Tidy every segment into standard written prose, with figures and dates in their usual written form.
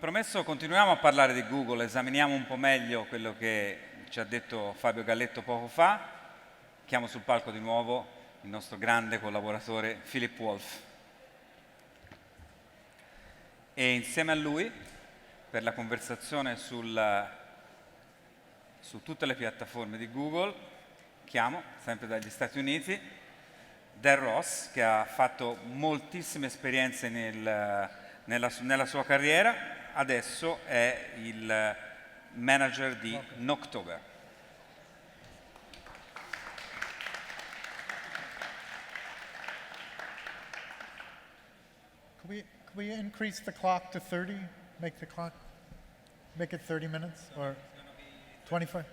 promesso continuiamo a parlare di Google, esaminiamo un po' meglio quello che ci ha detto Fabio Galletto poco fa. Chiamo sul palco di nuovo il nostro grande collaboratore Philip Wolf. E insieme a lui, per la conversazione su tutte le piattaforme di Google, chiamo, sempre dagli Stati Uniti, Dell Ross, che ha fatto moltissime esperienze nella sua carriera. Adesso è il manager di Noctober. Could we increase the clock to 30? Make it 30 minutes or 25?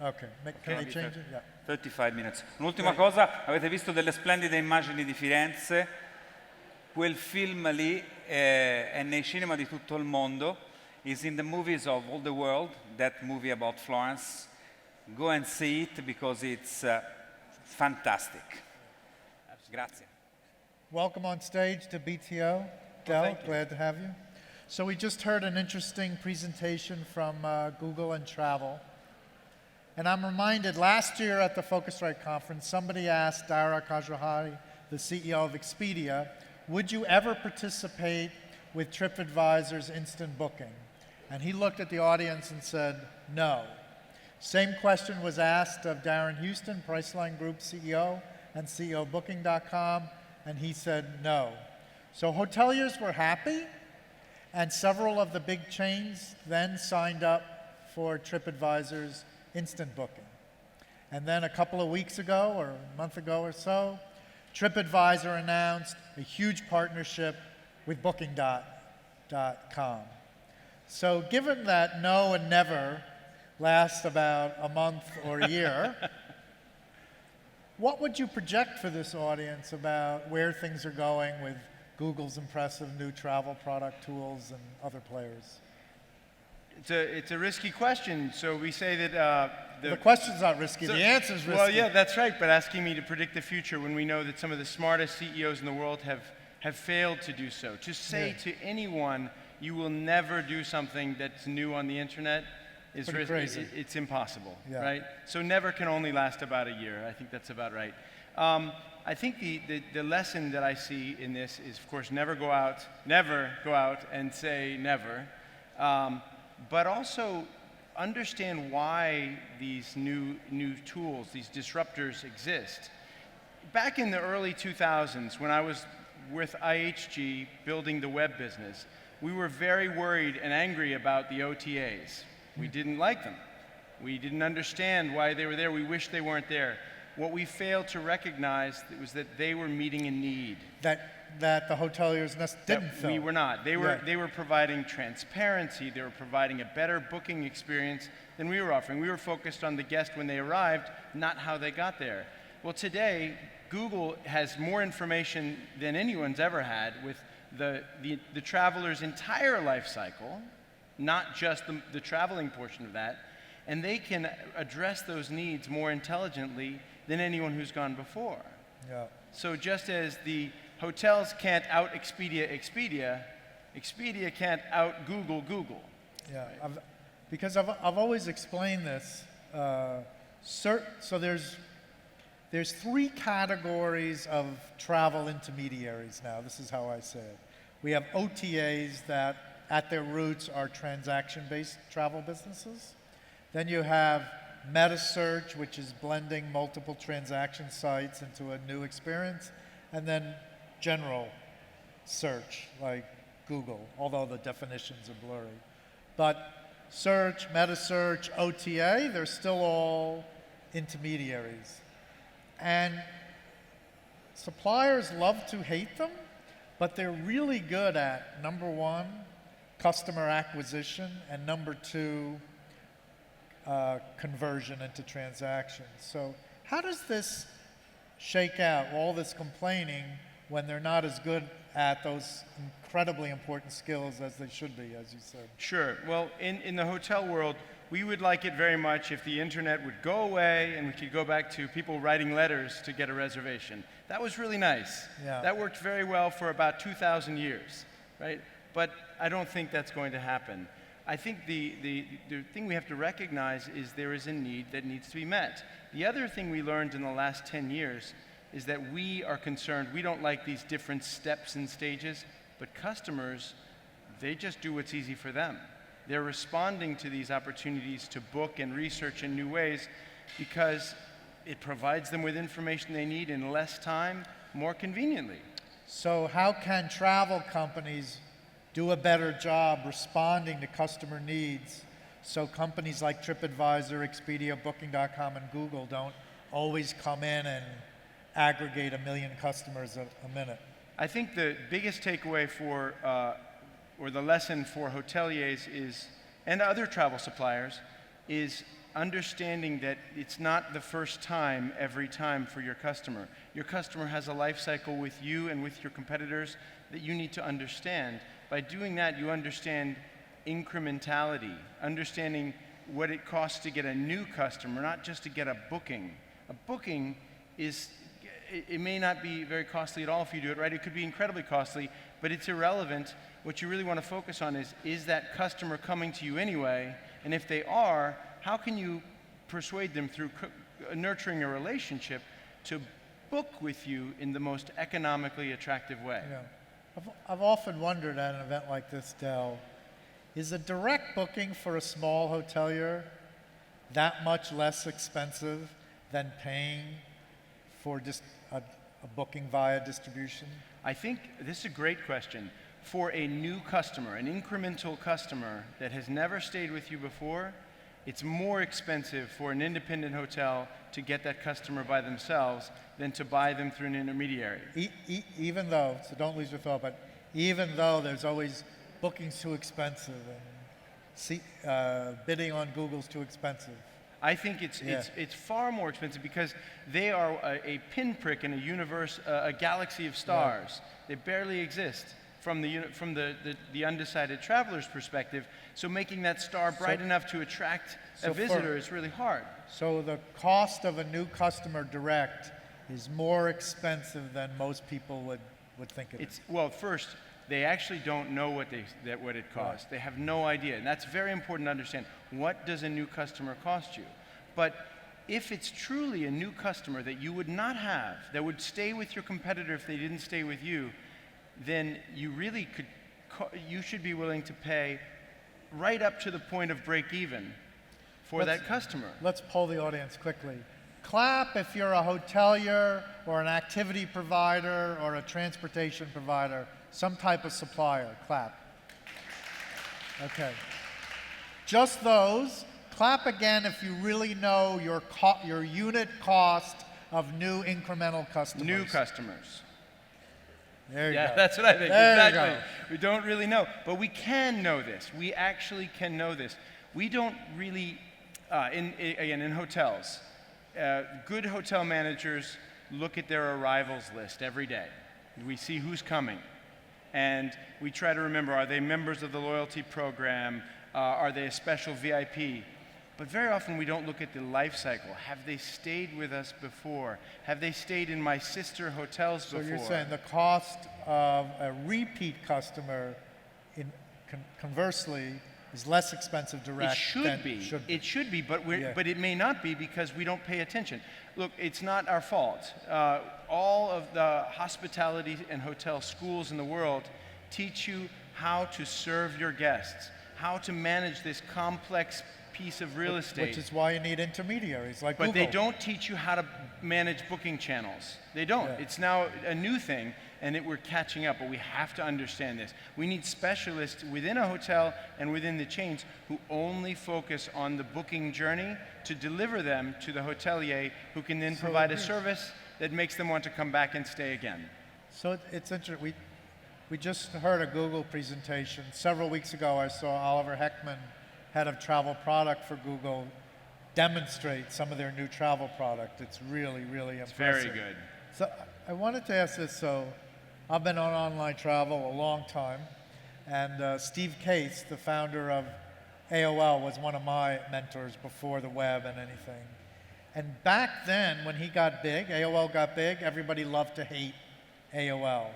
Okay. Can they change it? Yeah. 35 minutes. Un'ultima cosa, avete visto delle splendide immagini di Firenze? Quel film lì è nei cinema di tutto il mondo. Is in the movies of all the world. That movie about Florence. Go and see it because it's fantastic. Grazie. Welcome on stage to BTO. Dell, glad to have you. So we just heard an interesting presentation from Google and travel. And I'm reminded last year at the PhoCusWright conference, somebody asked Dara Khosrowshahi, the CEO of Expedia, would you ever participate with Tripadvisor's instant booking? And he looked at the audience and said, no. Same question was asked of Darren Houston, Priceline Group CEO and CEO of Booking.com, and he said no. So hoteliers were happy, and several of the big chains then signed up for Tripadvisor's instant booking. And then a couple of weeks ago, or a month ago or so, TripAdvisor announced a huge partnership with Booking.com. So given that no and never last about a month or a year, what would you project for this audience about where things are going with Google's impressive new travel product tools and other players? It's a risky question. So we say that the question's not risky, the answer's risky. Well, yeah, that's right. But asking me to predict the future when we know that some of the smartest CEOs in the world have failed to do so. To say to anyone, you will never do something that's new on the internet is risky. It's impossible, right? So never can only last about a year. I think that's about right. I think the lesson that I see in this is, of course, never go out and say never. But also understand why these new tools, these disruptors exist. Back in the early 2000s, when I was with IHG building the web business, we were very worried and angry about the OTAs. We didn't like them. We didn't understand why they were there. We wished they weren't there. What we failed to recognize was that they were meeting a need. That the hoteliers didn't fill. We were not. They were providing transparency. They were providing a better booking experience than we were offering. We were focused on the guest when they arrived, not how they got there. Well, today, Google has more information than anyone's ever had with the traveler's entire life cycle, not just the traveling portion of that, and they can address those needs more intelligently than anyone who's gone before. Yeah. So just as the hotels can't out Expedia, Expedia can't out Google. Yeah, right? Because I've always explained this. So there's three categories of travel intermediaries now. This is how I say it. We have OTAs that at their roots are transaction-based travel businesses. Then you have meta search, which is blending multiple transaction sites into a new experience. And then general search, like Google, although the definitions are blurry. But search, meta search, OTA, they're still all intermediaries. And suppliers love to hate them, but they're really good at, number one, customer acquisition, and number two, conversion into transactions. So how does this shake out, all this complaining, when they're not as good at those incredibly important skills as they should be, as you said? Sure. Well, in the hotel world, we would like it very much if the internet would go away and we could go back to people writing letters to get a reservation. That was really nice. Yeah. That worked very well for about 2,000 years, right? but I don't think that's going to happen. I think the thing we have to recognize is there is a need that needs to be met. The other thing we learned in the last 10 years is that we are concerned, we don't like these different steps and stages, but customers, they just do what's easy for them. They're responding to these opportunities to book and research in new ways because it provides them with information they need in less time, more conveniently. So how can travel companies do a better job responding to customer needs so companies like TripAdvisor, Expedia, Booking.com, and Google don't always come in and aggregate 1 million customers a minute? I think the biggest takeaway for, or the lesson for hoteliers is, and other travel suppliers, is understanding that it's not the first time every time for your customer. Your customer has a life cycle with you and with your competitors that you need to understand. By doing that, you understand incrementality, understanding what it costs to get a new customer, not just to get a booking. A booking is, it may not be very costly at all if you do it right. It could be incredibly costly, but it's irrelevant. What you really want to focus on is that customer coming to you anyway? And if they are, how can you persuade them through nurturing a relationship to book with you in the most economically attractive way? Yeah. I've often wondered at an event like this, Dell, is a direct booking for a small hotelier that much less expensive than paying for just a booking via distribution? I think this is a great question. For a new customer, an incremental customer that has never stayed with you before, it's more expensive for an independent hotel to get that customer by themselves than to buy them through an intermediary. Even though, so don't lose your thought, but even though there's always booking's too expensive and bidding on Google's too expensive. I think it's far more expensive because they are a pinprick in a universe, a galaxy of stars. Right. They barely exist from the undecided traveler's perspective. So making that star bright enough to attract a visitor is really hard. So the cost of a new customer direct is more expensive than most people would think it is. Well, first, they actually don't know what it costs. Right. They have no idea. And that's very important to understand. What does a new customer cost you? But if it's truly a new customer that you would not have, that would stay with your competitor if they didn't stay with you, then you really you should be willing to pay right up to the point of break even for that customer. Let's poll the audience quickly. Clap if you're a hotelier or an activity provider or a transportation provider, some type of supplier. Clap. Okay. Just those. Clap again if you really know your unit cost of new incremental customers. New customers. There you go. That's what I think. There exactly. You go. We don't really know. But we can know this. We actually can know this. We don't really, in hotels, good hotel managers look at their arrivals list every day. We see who's coming. And we try to remember, are they members of the loyalty program? Are they a special VIP? But very often we don't look at the life cycle. Have they stayed with us before? Have they stayed in my sister hotels before? So you're saying the cost of a repeat customer, conversely, is less expensive direct. It should be, but it may not be because we don't pay attention. Look, it's not our fault. All of the hospitality and hotel schools in the world teach you how to serve your guests, how to manage this complex piece of real estate. Which is why you need intermediaries like Google. But they don't teach you how to manage booking channels. They don't. Yeah. It's now a new thing, and we're catching up, but we have to understand this. We need specialists within a hotel and within the chains who only focus on the booking journey to deliver them to the hotelier who can then provide a service that makes them want to come back and stay again. So it's interesting. We just heard a Google presentation. Several weeks ago, I saw Oliver Heckman, head of travel product for Google, demonstrate some of their new travel product. It's really, really impressive. Very good. So I wanted to ask this. So I've been on online travel a long time, and Steve Case, the founder of AOL, was one of my mentors before the web and anything. And back then, when he got big, AOL got big, everybody loved to hate AOL.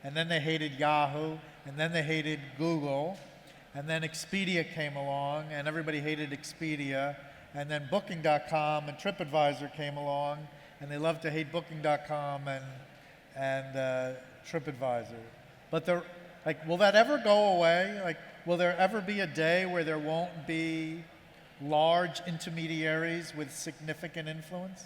And then they hated Yahoo, and then they hated Google, and then Expedia came along, and everybody hated Expedia, and then Booking.com and TripAdvisor came along, and they love to hate Booking.com and TripAdvisor. But they're, like, will that ever go away? Like, will there ever be a day where there won't be large intermediaries with significant influence?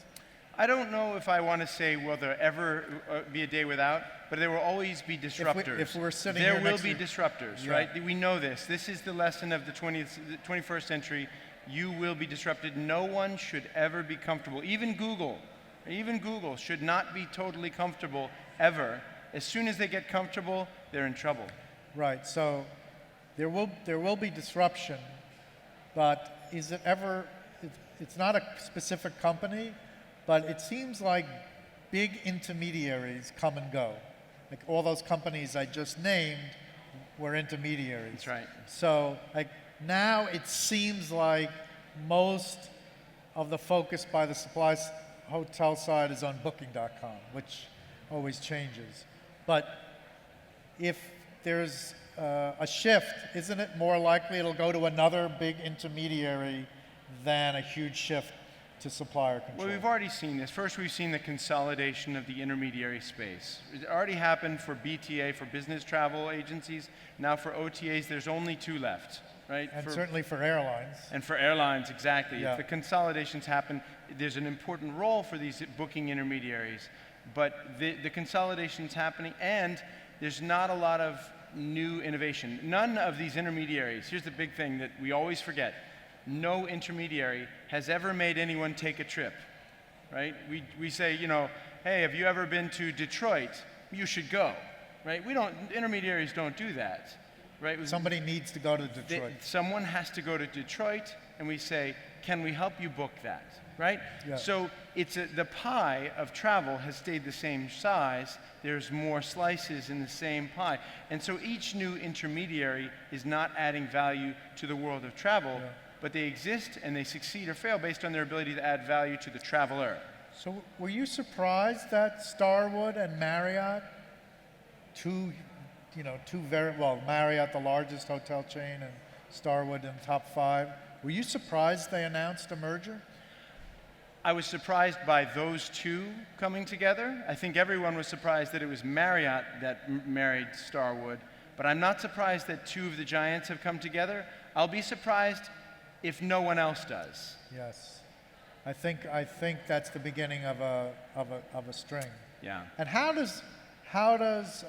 I don't know if I want to say will there ever be a day without, but there will always be disruptors. If we're sitting there here will next be to- disruptors, Yeah. right? We know this. This is the lesson of the 21st century. You will be disrupted. No one should ever be comfortable. Even Google should not be totally comfortable ever. As soon as they get comfortable, they're in trouble. Right, so there will be disruption, but is it ever, it's not a specific company, but it seems like big intermediaries come and go. Like all those companies I just named were intermediaries. That's right. So like now it seems like most of the focus by the hotel side is on Booking.com, which always changes. But if there's a shift, isn't it more likely it'll go to another big intermediary than a huge shift to supplier control? Well, we've already seen this. First, we've seen the consolidation of the intermediary space. It already happened for BTA, for business travel agencies. Now for OTAs, there's only 2 left, right? And certainly for airlines. And for airlines, exactly. Yeah. If the consolidations happen, there's an important role for these booking intermediaries. But the consolidation's happening, and there's not a lot of new innovation. None of these intermediaries, here's the big thing that we always forget, no intermediary has ever made anyone take a trip, right? We say, you know, hey, have you ever been to Detroit? You should go, right? Intermediaries don't do that, right? Somebody needs to go to Detroit. Someone has to go to Detroit, and we say, can we help you book that, right? Yeah. So the pie of travel has stayed the same size. There's more slices in the same pie. And so each new intermediary is not adding value to the world of travel, but they exist and they succeed or fail based on their ability to add value to the traveler. So were you surprised that Starwood and Marriott, two very, well, Marriott, the largest hotel chain, and Starwood in the top 5, were you surprised they announced a merger? I was surprised by those 2 coming together. I think everyone was surprised that it was Marriott that married Starwood, but I'm not surprised that 2 of the giants have come together. I'll be surprised if no one else does. Yes. I think that's the beginning of a string. Yeah. And how does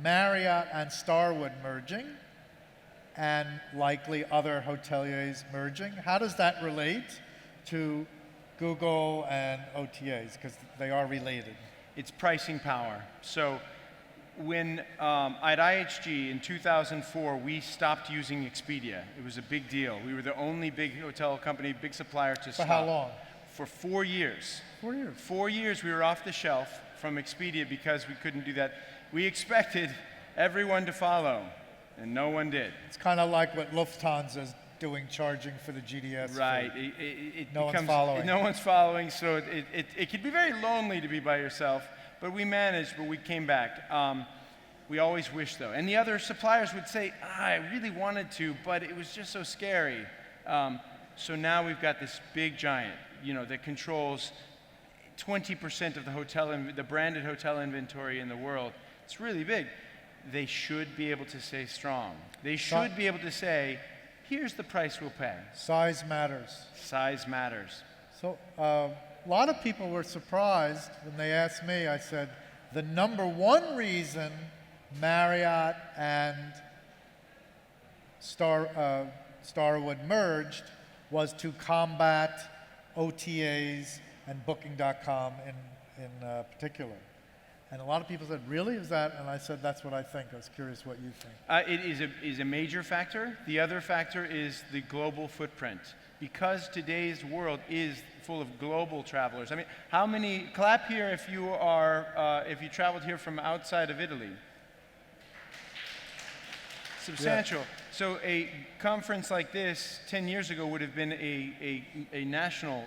Marriott and Starwood merging, and likely other hoteliers merging, how does that relate to Google and OTAs? Because they are related. It's pricing power. So when at IHG in 2004, we stopped using Expedia. It was a big deal. We were the only big hotel company, big supplier to stop. For how long? For 4 years. 4 years. 4 years we were off the shelf from Expedia because we couldn't do that. We expected everyone to follow, and no one did. It's kind of like what Lufthansa's doing, charging for the GDS. Right. No one's following. No one's following, so it can be very lonely to be by yourself. But we managed, but we came back. We always wish, though. And the other suppliers would say, I really wanted to, but it was just so scary. So now we've got this big giant, that controls 20% of the branded hotel inventory in the world. It's really big. They should be able to stay strong. They should be able to say, here's the price we'll pay. Size matters. Size matters. So a lot of people were surprised when they asked me. I said, the number 1 reason Marriott and Starwood merged was to combat OTAs and Booking.com in particular. And a lot of people said, really, is that? And I said, that's what I think. I was curious what you think. It is a major factor. The other factor is the global footprint. Because today's world is full of global travelers. I mean, how many, clap here if you traveled here from outside of Italy. Substantial. Yeah. So a conference like this 10 years ago would have been a national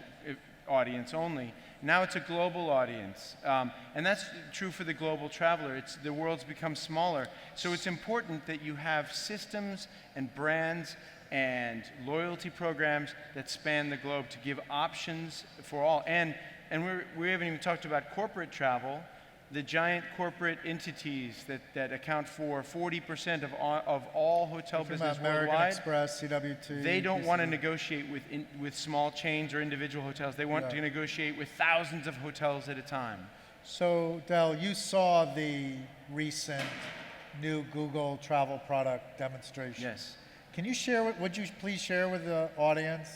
audience only. Now it's a global audience. And that's true for the global traveler. The world's become smaller. So it's important that you have systems and brands and loyalty programs that span the globe to give options for all. And we haven't even talked about corporate travel. The giant corporate entities that account for 40% of all hotel business American worldwide. Express, CWT. They don't want to negotiate with small chains or individual hotels. They want to negotiate with thousands of hotels at a time. So, Dell, you saw the recent new Google travel product demonstration. Yes. Can you would you please share with the audience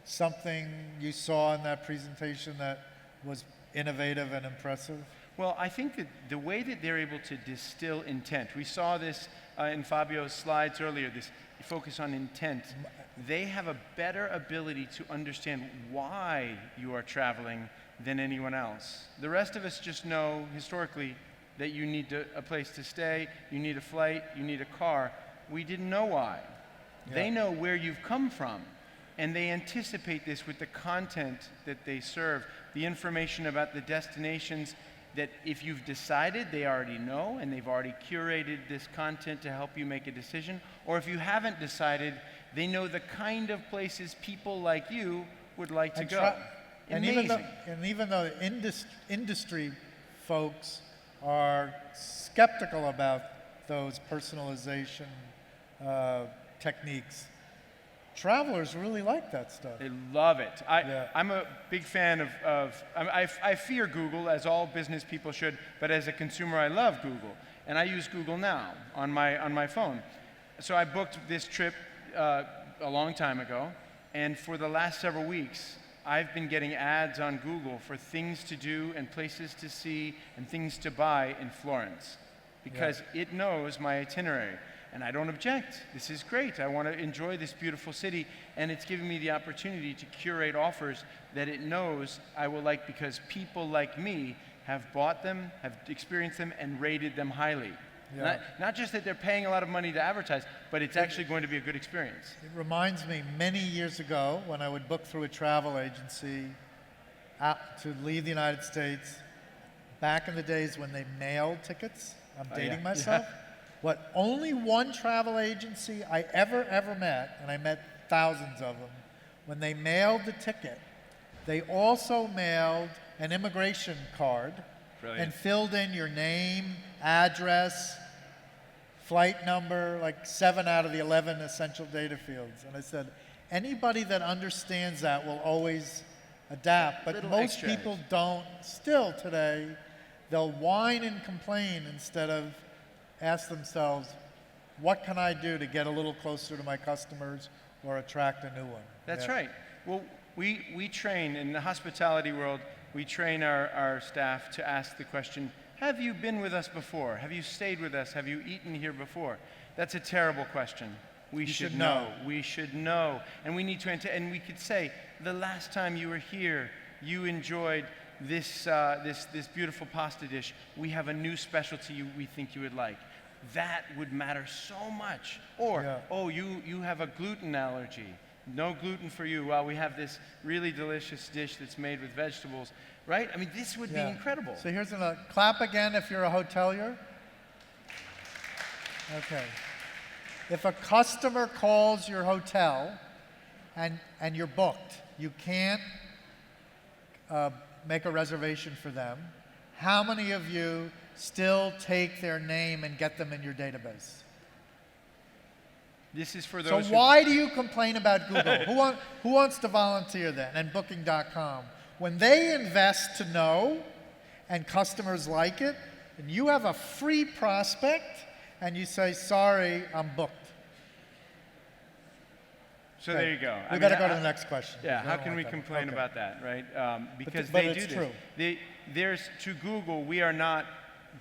something you saw in that presentation that was innovative and impressive? Well, I think that the way that they're able to distill intent, we saw this in Fabio's slides earlier, this focus on intent. They have a better ability to understand why you are traveling than anyone else. The rest of us just know historically that you need a place to stay, you need a flight, you need a car. We didn't know why. Yeah. They know where you've come from, and they anticipate this with the content that they serve, the information about the destinations that if you've decided, they already know, and they've already curated this content to help you make a decision. Or if you haven't decided, they know the kind of places people like you would like to go. And even though industry folks are skeptical about those personalization techniques, travelers really like that stuff. They love it. I'm a big fan I fear Google, as all business people should, but as a consumer, I love Google. And I use Google now on my phone. So I booked this trip a long time ago, and for the last several weeks, I've been getting ads on Google for things to do and places to see and things to buy in Florence, because it knows my itinerary. And I don't object. This is great. I want to enjoy this beautiful city, and it's giving me the opportunity to curate offers that it knows I will like because people like me have bought them, have experienced them, and rated them highly. Yeah. Not just that they're paying a lot of money to advertise, but it's actually going to be a good experience. It reminds me many years ago when I would book through a travel agency to leave the United States, back in the days when they mailed tickets. I'm dating myself. What only one travel agency I ever met, and I met thousands of them, when they mailed the ticket, they also mailed an immigration card. Brilliant. And filled in your name, address, flight number, like 7 out of the 11 essential data fields. And I said, anybody that understands that will always adapt, but most people don't. Still today, they'll whine and complain instead of ask themselves, what can I do to get a little closer to my customers or attract a new one? That's right. Well, we train in the hospitality world, we train our staff to ask the question, have you been with us before? Have you stayed with us? Have you eaten here before? That's a terrible question. We should know. We should know. And we need to, and we could say, the last time you were here, you enjoyed this beautiful pasta dish. We have a new specialty we think you would like. That would matter so much. Or, oh, you have a gluten allergy. No gluten for you. Well, we have this really delicious dish that's made with vegetables, right? I mean, this would be incredible. So here's another. Clap again if you're a hotelier. Okay. If a customer calls your hotel and you're booked, you can't make a reservation for them, how many of you still take their name and get them in your database? This is for those. So why do you complain about Google? Who wants to volunteer then? And Booking.com. When they invest to know, and customers like it, and you have a free prospect, and you say, sorry, I'm booked. So there you go. We better go to the next question. Yeah, how can we complain about that, right? Because but they it's do true. this. To Google, we are not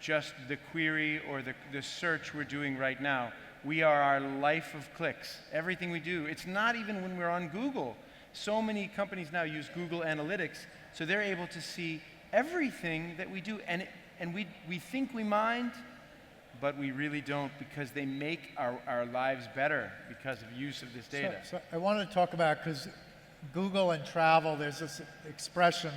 just the query or the search we're doing right now. We are our life of clicks. Everything we do. It's not even when we're on Google. So many companies now use Google Analytics, so they're able to see everything that we do. And we think we mind, but we really don't, because they make our lives better because of use of this data. So I wanted to talk about, because Google and travel, there's this expression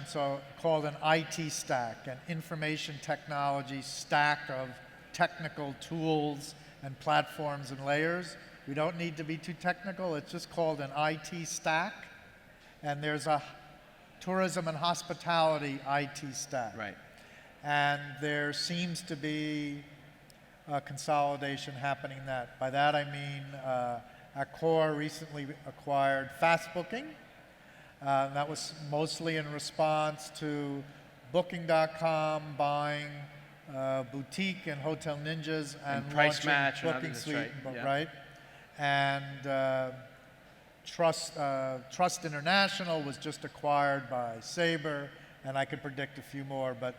called an IT stack, an information technology stack of technical tools and platforms and layers. We don't need to be too technical. It's just called an IT stack. And there's a tourism and hospitality IT stack. Right. And there seems to be a consolidation happening in that. By that I mean Accor recently acquired Fast Booking. That was mostly in response to Booking.com buying Boutique and Hotel Ninjas and Price launching Match and Booking others, Suite, right, yeah. right? And Trust International was just acquired by Sabre, and I could predict a few more, but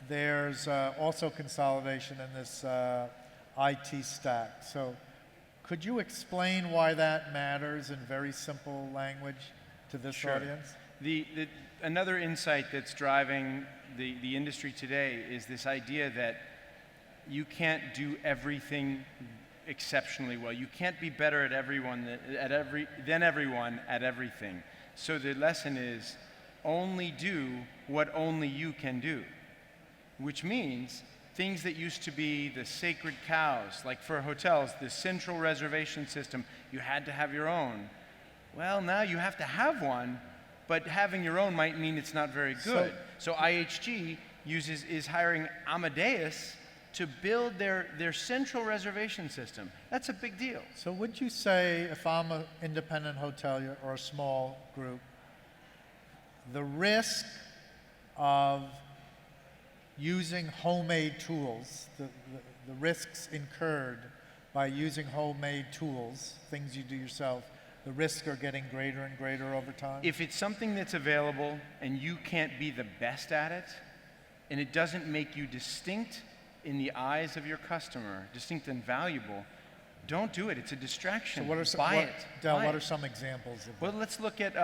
there's also consolidation in this IT stack. So could you explain why that matters in very simple language to this Sure. audience? Another insight that's driving the industry today is this idea that you can't do everything exceptionally well. You can't be better at than everyone at everything. So the lesson is only do what only you can do, which means things that used to be the sacred cows, like for hotels, the central reservation system, you had to have your own. Well, now you have to have one, but having your own might mean it's not very good. So IHG is hiring Amadeus to build their central reservation system. That's a big deal. So would you say, if I'm an independent hotelier or a small group, the risk of using homemade tools, the risks incurred by using homemade tools, things you do yourself, the risks are getting greater and greater over time? If it's something that's available and you can't be the best at it, and it doesn't make you distinct in the eyes of your customer, distinct and valuable, don't do it. It's a distraction. So what are some, Buy it. Del, Buy what it. are some examples of Well, that? let's look at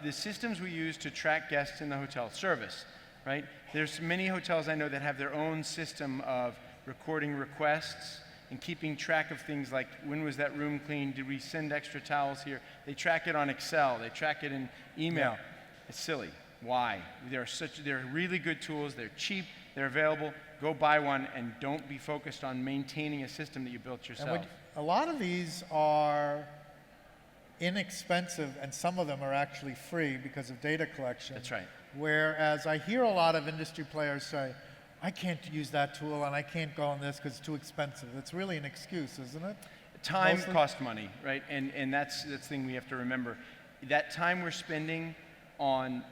the systems we use to track guests in the hotel. Service, right? There's many hotels I know that have their own system of recording requests and keeping track of things like, when was that room cleaned? Did we send extra towels here? They track it on Excel. They track it in email. Yeah. It's silly. Why? They're really good tools. They're cheap. They're available. Go buy one and don't be focused on maintaining a system that you built yourself. A lot of these are inexpensive, and some of them are actually free because of data collection. That's right. Whereas I hear a lot of industry players say, I can't use that tool and I can't go on this because it's too expensive. It's really an excuse, isn't it? Time Mostly? costs money, right? And that's the thing we have to remember. That time we're spending on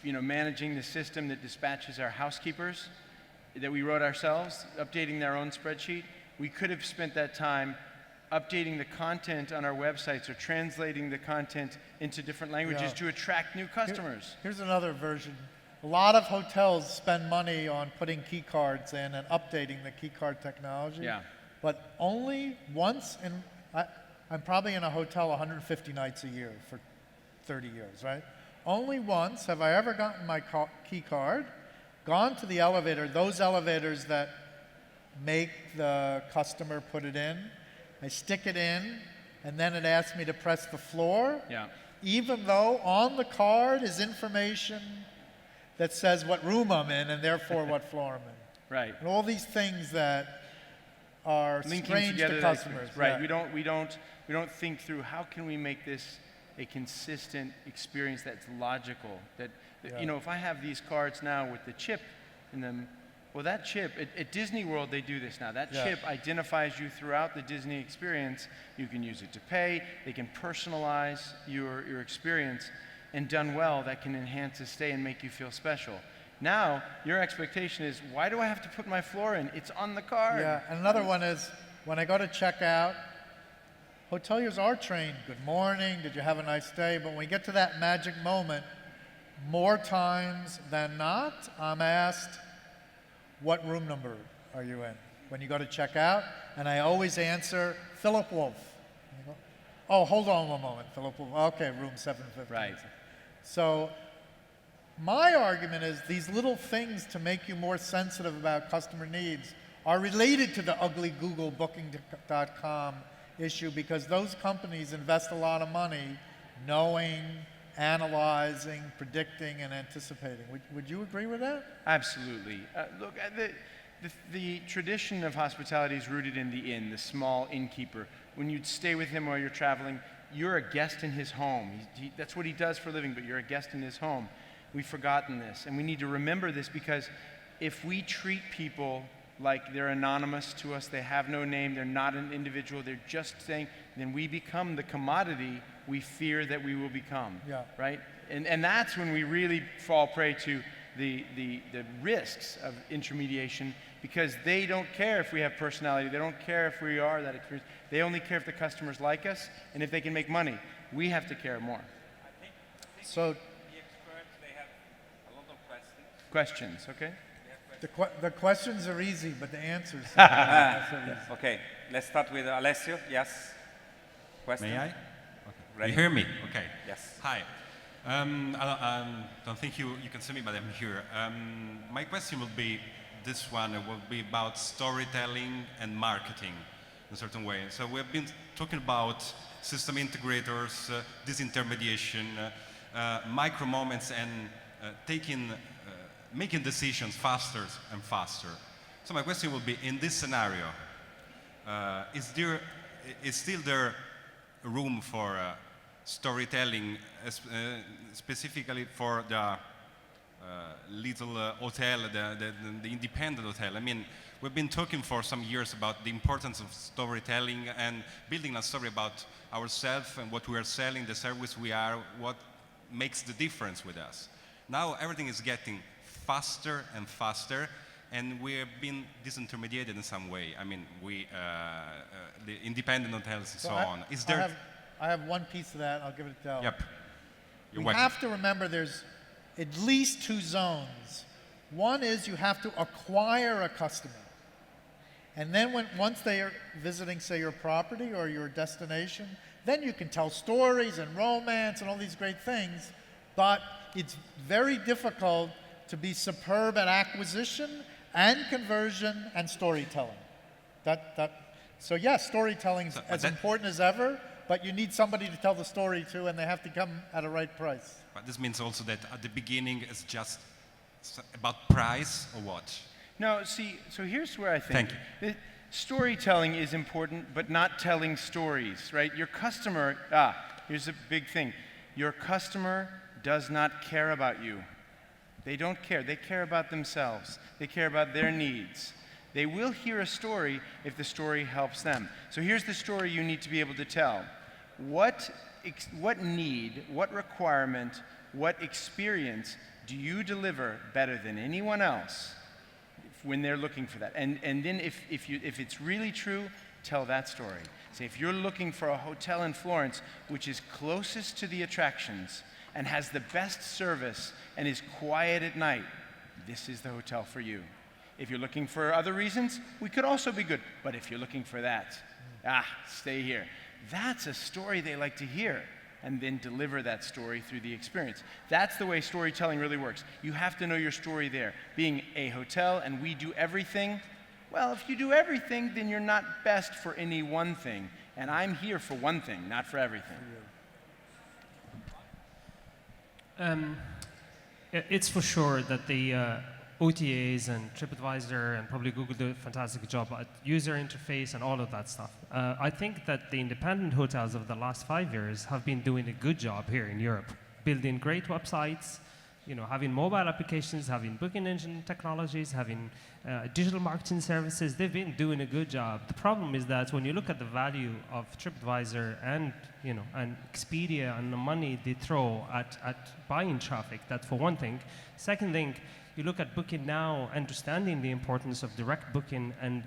managing the system that dispatches our housekeepers that we wrote ourselves, updating their own spreadsheet, we could have spent that time updating the content on our websites or translating the content into different languages Yeah. to attract new customers. Here's another version. A lot of hotels spend money on putting key cards in and updating the key card technology. Yeah. But only once I'm probably in a hotel 150 nights a year for 30 years, right? Only once have I ever gotten my key card, gone to the elevator, those elevators that make the customer put it in. I stick it in, and then it asks me to press the floor. Yeah. Even though on the card is information that says what room I'm in and therefore what floor I'm in. Right. And all these things that are Linking strange together to that customers. experience. Right. Yeah. We don't think through how can we make this a consistent experience that's logical. That Yeah. if I have these cards now with the chip in them, well, that chip at Disney World they do this now. That Yeah. chip identifies you throughout the Disney experience. You can use it to pay. They can personalize your experience, and done well, that can enhance the stay and make you feel special. Now your expectation is, why do I have to put my floor in? It's on the card. Yeah, and another one is when I go to check out, hoteliers are trained. Good morning, did you have a nice day? But when we get to that magic moment, more times than not, I'm asked, what room number are you in? When you go to check out, and I always answer, Philip Wolf. And you go, oh, hold on one moment, Philip Wolf. Okay, room 750. Right. So my argument is these little things to make you more sensitive about customer needs are related to the ugly Google Booking.com issue because those companies invest a lot of money knowing analyzing, predicting, and anticipating. Would you agree with that? Absolutely. Look, the tradition of hospitality is rooted in the inn, the small innkeeper. When you stay with him while you're traveling, you're a guest in his home. That's what he does for a living, but you're a guest in his home. We've forgotten this, and we need to remember this, because if we treat people like they're anonymous to us, they have no name, they're not an individual, they're just saying, then we become the commodity we fear that we will become, right? And that's when we really fall prey to the risks of intermediation, because they don't care if we have personality, they don't care if we are that experience, they only care if the customers like us and if they can make money. We have to care more. I think So the experts, they have a lot of questions. Questions, okay? the questions are easy, but the answers are so easy. Okay, let's start with Alessio. Yes? Question? May I? Okay. Ready? You hear me? Okay. Yes. Hi. I don't think you can see me, but I'm here. My question will be this one. It will be about storytelling and marketing in a certain way. So we've been talking about system integrators, disintermediation, micro moments, and making decisions faster and faster. So my question will be, in this scenario, is still there room for storytelling, specifically for the little hotel, the independent hotel? I mean, we've been talking for some years about the importance of storytelling and building a story about ourselves and what we are selling, the service we are, what makes the difference with us. Now everything is getting faster and faster, and we have been disintermediated in some way. I mean, the independent hotels and so on. Is there? I have one piece of that. I'll give it to Dell. Yep. You have to remember there's at least two zones. One is you have to acquire a customer. And then once they are visiting, say, your property or your destination, then you can tell stories and romance and all these great things. But it's very difficult to be superb at acquisition and conversion and storytelling. So yes, storytelling is as important as ever, but you need somebody to tell the story to, and they have to come at a right price. But this means also that at the beginning it's just about price, or what? No, see, so here's where I think Thank you. Storytelling is important, but not telling stories, right? Your customer, here's a big thing. Your customer does not care about you. They don't care. They care about themselves. They care about their needs. They will hear a story if the story helps them. So here's the story you need to be able to tell. What need, what requirement, what experience do you deliver better than anyone else when they're looking for that? And then if it's really true, tell that story. Say, if you're looking for a hotel in Florence which is closest to the attractions and has the best service and is quiet at night, this is the hotel for you. If you're looking for other reasons, we could also be good. But if you're looking for that, stay here. That's a story they like to hear, and then deliver that story through the experience. That's the way storytelling really works. You have to know your story there. Being a hotel and we do everything, well, if you do everything, then you're not best for any one thing. And I'm here for one thing, not for everything. It's for sure that the OTAs and Tripadvisor and probably Google do a fantastic job at user interface and all of that stuff. I think that the independent hotels of the last 5 years have been doing a good job here in Europe, building great websites, having mobile applications, having booking engine technologies, having digital marketing services. They've been doing a good job. The problem is that when you look at the value of Tripadvisor and Expedia and the money they throw at buying traffic, that's for one thing. Second thing, you look at Booking now, understanding the importance of direct booking and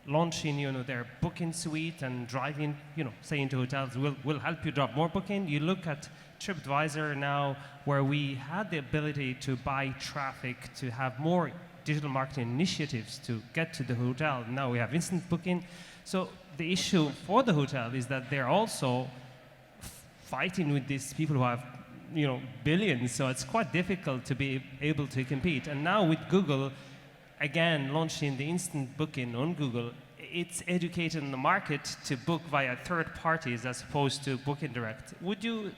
launching, their booking suite and driving, say into hotels will help you drop more booking. You look at Tripadvisor now, where we had the ability to buy traffic, to have more digital marketing initiatives to get to the hotel. Now we have instant booking. So the issue for the hotel is that they're also fighting with these people who have billions, so it's quite difficult to be able to compete. And now with Google, again, launching the instant booking on Google, it's educating the market to book via third parties as opposed to booking direct. Would you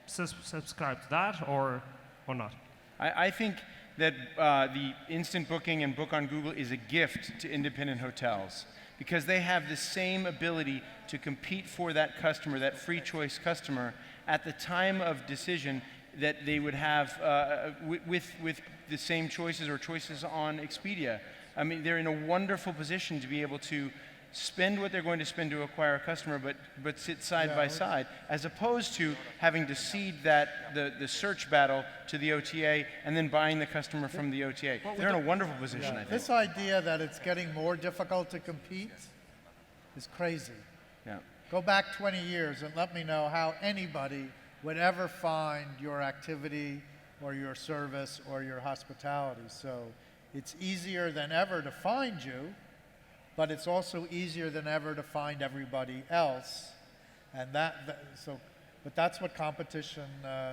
subscribe to that or not? I think that the instant booking and book on Google is a gift to independent hotels because they have the same ability to compete for that customer, that free choice customer, at the time of decision that they would have with the same choices or choices on Expedia. I mean, they're in a wonderful position to be able to spend what they're going to spend to acquire a customer, but sit side by side, as opposed to having to cede the search battle to the OTA and then buying the customer from the OTA. They're in a wonderful position, I think. This idea that it's getting more difficult to compete is crazy. Yeah. Go back 20 years and let me know how anybody would ever find your activity or your service or your hospitality. So it's easier than ever to find you, but it's also easier than ever to find everybody else. And but that's what competition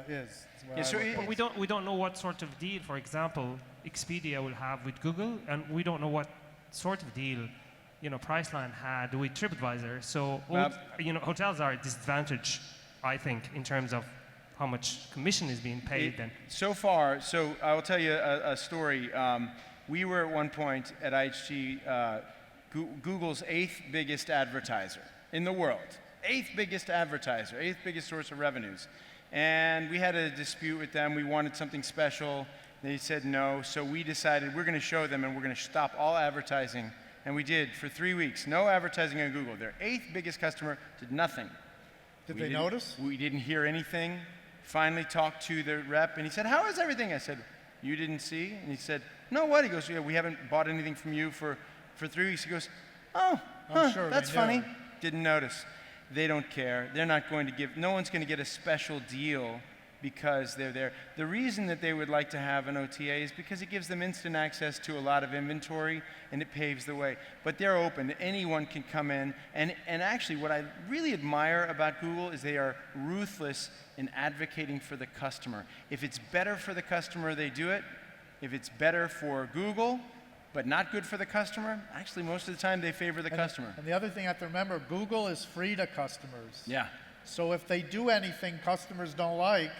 is. But we don't know what sort of deal, for example, Expedia will have with Google, and we don't know what sort of deal, Priceline had with TripAdvisor. So, hotels are at disadvantage, I think, in terms of how much commission is being paid. So far, I will tell you a story. We were at one point at IHG Google's 8th biggest advertiser in the world. 8th biggest advertiser, 8th biggest source of revenues. And we had a dispute with them. We wanted something special. They said no. So we decided we're going to show them and we're going to stop all advertising. And we did for 3 weeks. No advertising on Google. Their 8th biggest customer did nothing. Did they notice? We didn't hear anything. Finally talked to the rep and he said, "How is everything?" I said, "You didn't see?" And he said, "No, what?" He goes, "Yeah, we haven't bought anything from you for 3 weeks." He goes, "Oh, sure that's they know. funny." Didn't notice. They don't care. They're not going to no one's going to get a special deal because they're there. The reason that they would like to have an OTA is because it gives them instant access to a lot of inventory and it paves the way. But they're open. Anyone can come in. And actually what I really admire about Google is they are ruthless in advocating for the customer. If it's better for the customer, they do it. If it's better for Google, but not good for the customer, actually most of the time they favor the customer. And the other thing you have to remember, Google is free to customers. Yeah. So if they do anything customers don't like,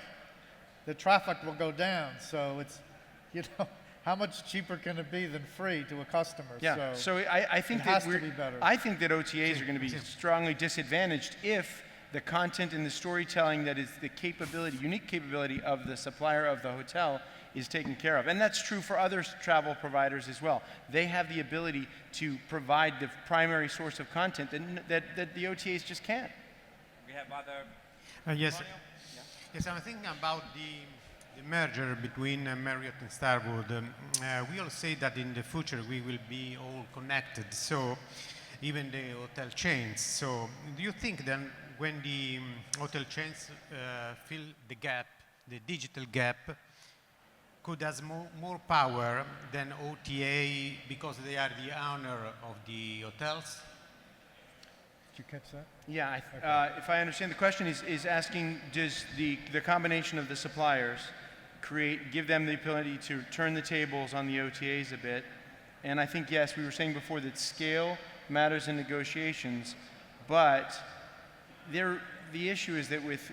the traffic will go down. So it's, how much cheaper can it be than free to a customer? Yeah. So I think it has to be better. I think that OTAs are going to be strongly disadvantaged if the content and the storytelling that is the capability, unique capability of the supplier of the hotel is taken care of. And that's true for other travel providers as well. They have the ability to provide the primary source of content that the OTAs just can't. We have other... Yes. Yes, I'm thinking about the merger between Marriott and Starwood. We all say that in the future we will be all connected, so even the hotel chains. So do you think then when the hotel chains fill the gap, the digital gap, could have more power than OTA because they are the owner of the hotels? Did you catch that? Yeah, if I understand the question is asking, does the combination of the suppliers give them the ability to turn the tables on the OTAs a bit? And I think, yes, we were saying before that scale matters in negotiations, but the issue is that with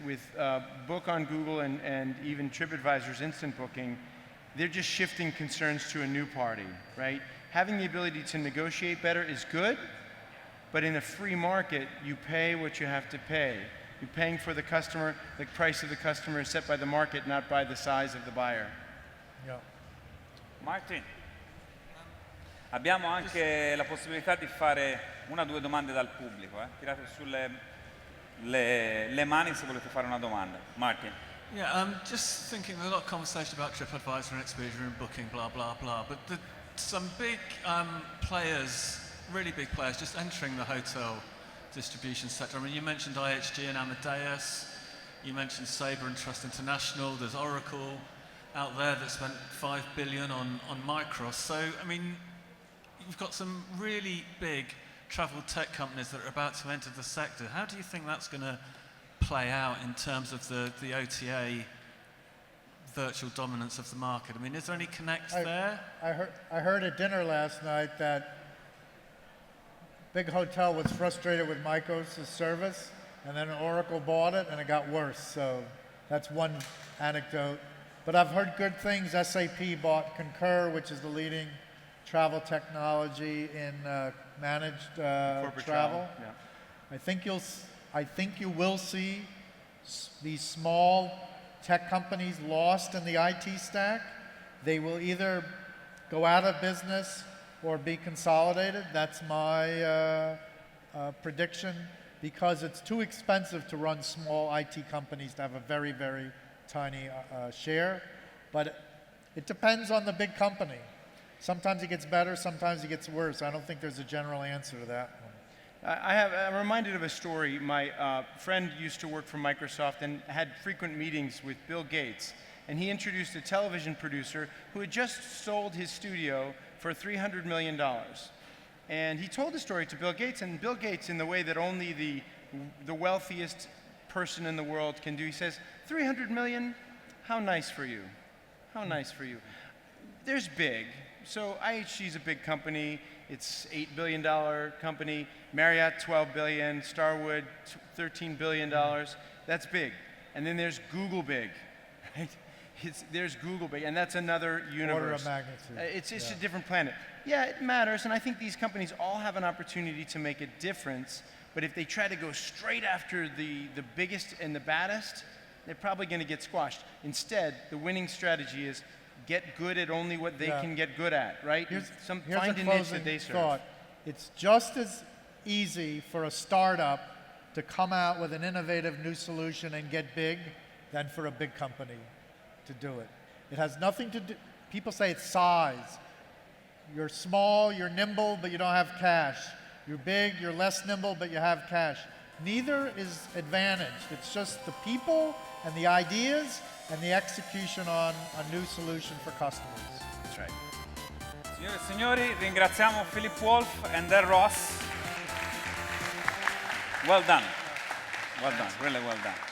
Book on Google and even TripAdvisor's instant booking, they're just shifting concerns to a new party, right? Having the ability to negotiate better is good, but in a free market, you pay what you have to pay. You're paying for the customer, the price of the customer is set by the market, not by the size of the buyer. Yeah. Martin, abbiamo anche la possibilità di fare una o due domande dal pubblico. Tirate sulle le mani se volete fare una domanda. Martin. Yeah, I'm just thinking there's a lot of conversation about TripAdvisor and Expedia and Booking, blah, blah, blah, but some big players, really big players, just entering the hotel distribution sector. I mean, you mentioned IHG and Amadeus, you mentioned Sabre and Trust International, there's Oracle out there that spent $5 billion on Micros. So, I mean, you've got some really big travel tech companies that are about to enter the sector. How do you think that's going to play out in terms of the OTA virtual dominance of the market? I mean, is there any connect there? I heard at dinner last night that big hotel was frustrated with Micros' service, and then Oracle bought it, and it got worse. So That's one anecdote. But I've heard good things. SAP bought Concur, which is the leading travel technology in managed Corporate travel. Yeah. I think you will see these small tech companies lost in the IT stack. They will either go out of business or be consolidated. That's my prediction, because it's too expensive to run small IT companies to have a very, very tiny share. But it depends on the big company. Sometimes it gets better, sometimes it gets worse. I don't think there's a general answer to that one. I'm reminded of a story. My friend used to work for Microsoft and had frequent meetings with Bill Gates. And he introduced a television producer who had just sold his studio for $300 million. And he told the story to Bill Gates, and Bill Gates, in the way that only the wealthiest person in the world can do, he says, $300 million? How nice for you. How nice for you. There's big. So IHG is a big company. It's $8 billion company. Marriott, $12 billion. Starwood, $13 billion. That's big. And then there's Google big, right? There's Google big, and that's another universe. Order of magnitude. It's a different planet. Yeah, it matters, and I think these companies all have an opportunity to make a difference, but if they try to go straight after the biggest and the baddest, they're probably going to get squashed. Instead, the winning strategy is get good at only what they can get good at, right? Here's Find a a niche closing that they serve. thought. It's just as easy for a startup to come out with an innovative new solution and get big than for a big company to do it. It has nothing to do, people say it's size. You're small, you're nimble, but you don't have cash. You're big, you're less nimble, but you have cash. Neither is advantaged. It's just the people and the ideas and the execution on a new solution for customers. That's right. Signore e signori, ringraziamo Philip Wolf and Dell Ross. Well done. Well done, really well done.